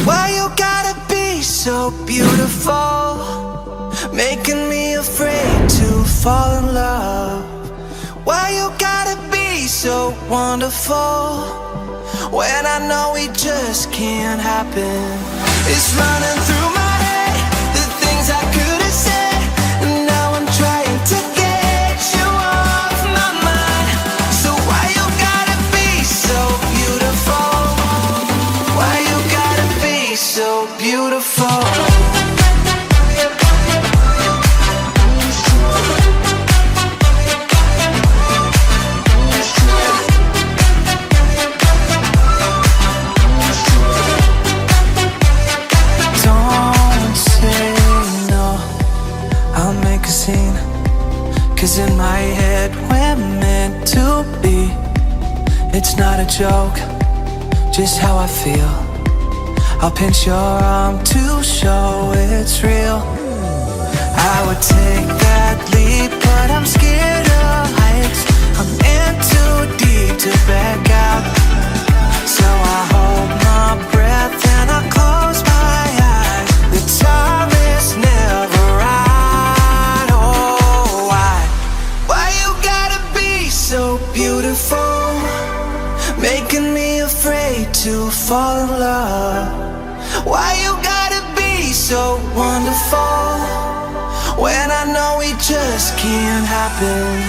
Why you gotta be so beautiful, making me afraid to fall in love? Why you gotta be so wonderful, when I know it just can't happen? It's running through my head, the things I could have said, and now I'm trying to get you off my mind. So why you gotta be so beautiful? Why you gotta be so beautiful? Cause in my head we're meant to be. It's not a joke, just how I feel. I'll pinch your arm to show it's real. I would take that leap, but I'm scared of heights. I'm in too deep to back out. So I hold my breath and I close my eyes. The time is never right. So beautiful, making me afraid to fall in love. Why you gotta be so wonderful, when I know it just can't happen?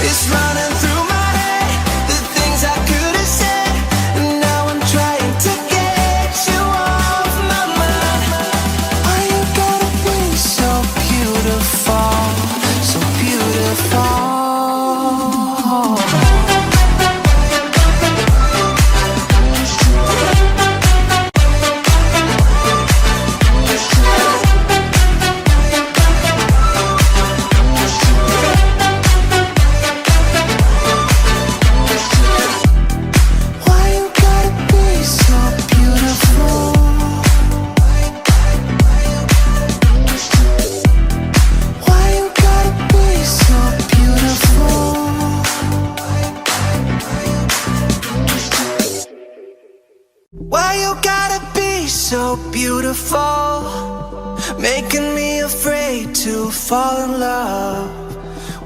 It's running through my head, the things I could have said, and now I'm trying to get you off my mind. Why you gotta be so beautiful, so beautiful? Why you gotta be so beautiful, making me afraid to fall in love?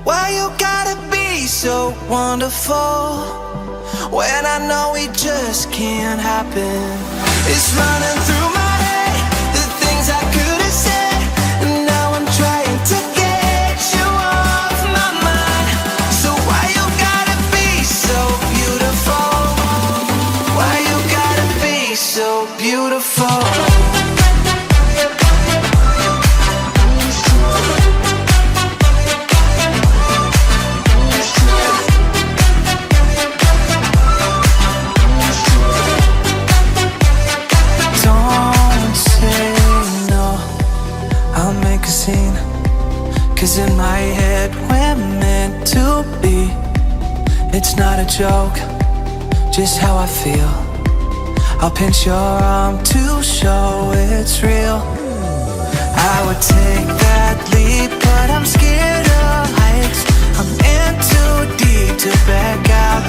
Why you gotta be so wonderful, when I know it just can't happen? It's running through my head, the things I could have said, and now I'm trying to get you off my mind. So why you gotta be so beautiful? Why you gotta be so beautiful? Don't say no, I'll make a scene. Cause in my head we're meant to be. It's not a joke, just how I feel. I'll pinch your arm to show it's real. I would take that leap, but I'm scared of heights. I'm in too deep to back out.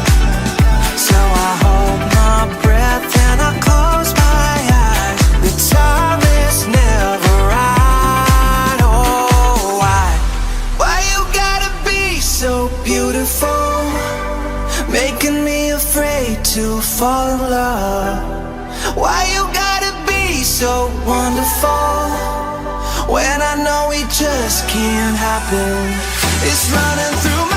So I hold my breath and I close my eyes. The time is never right. Oh, why you gotta be so beautiful, making me afraid to fall in love? Why you gotta be so wonderful, when I know it just can't happen? It's running through my